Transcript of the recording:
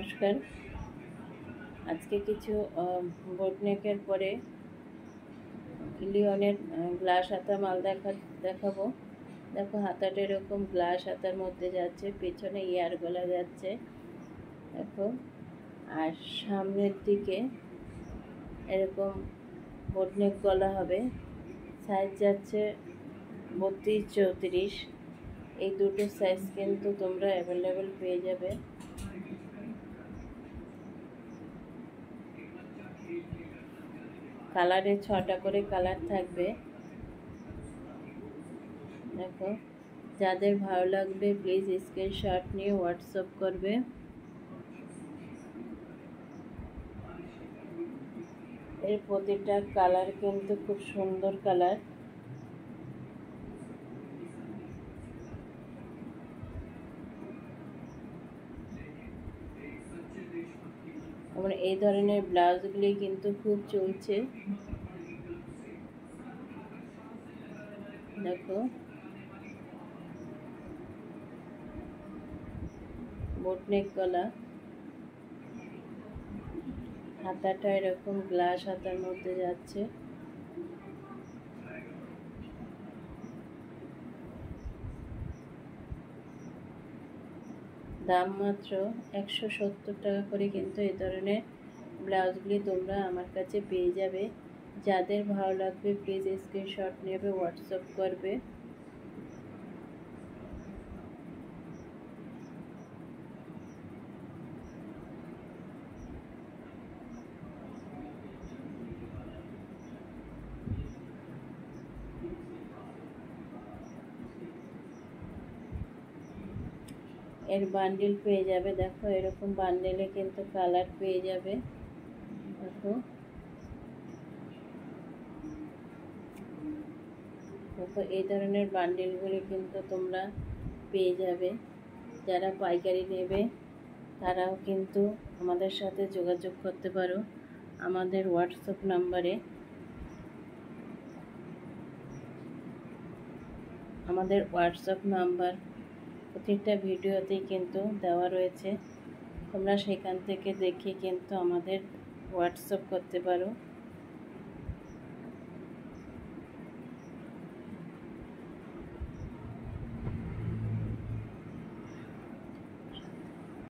নমস্কার। আজকে কিছু বোটনেকের পরে ইলিয়নের গ্লাস হাতা মাল দেখাবো। দেখো হাতাটা এরকম গ্লাস হাতার মধ্যে যাচ্ছে, পেছনে ইয়ার গলা যাচ্ছে দেখো, আর সামনের দিকে এরকম বোটনেক গলা হবে। সাইজ যাচ্ছে 32-34। এই দুটো সাইজ কিন্তু তোমরা অ্যাভেলেবেল পেয়ে যাবে। কালারে 6টা করে কালার থাকবে। দেখো, যাদের ভালো লাগবে প্লিজ স্ক্রিনশট নিয়ে হোয়াটসঅ্যাপ করবে। এর প্রতিটা কালার কিন্তু খুব সুন্দর কালার। আমরা এই ধরনের ব্লাউজগুলি কিন্তু খুব চলছে। দেখো, বোটনেক গলা, হাতাটা এরকম গ্লাস হাতার মধ্যে যাচ্ছে। দাম মাত্র 170 টাকা করে কিন্তু এই ধরনের ব্লাউজগুলি তোমরা আমার কাছে পেয়ে যাবে। যাদের ভালো লাগবে প্লিজ স্ক্রিনশট নেবে, হোয়াটসঅ্যাপ করবে। এর বান্ডিল পেয়ে যাবে। দেখো, এরকম বান্ডেলে কিন্তু কালার পেয়ে যাবে। দেখো, দেখো এই ধরনের বান্ডিলগুলি কিন্তু তোমরা পেয়ে যাবে। যারা পাইকারি নেবে তারাও কিন্তু আমাদের সাথে যোগাযোগ করতে পারো আমাদের হোয়াটসঅ্যাপ নাম্বারে। আমাদের হোয়াটসঅ্যাপ নাম্বার প্রত্যেকটা ভিডিওতেই কিন্তু দেওয়া রয়েছে। তোমরা সেখান থেকে দেখে কিন্তু আমাদের হোয়াটসঅ্যাপ করতে পারো।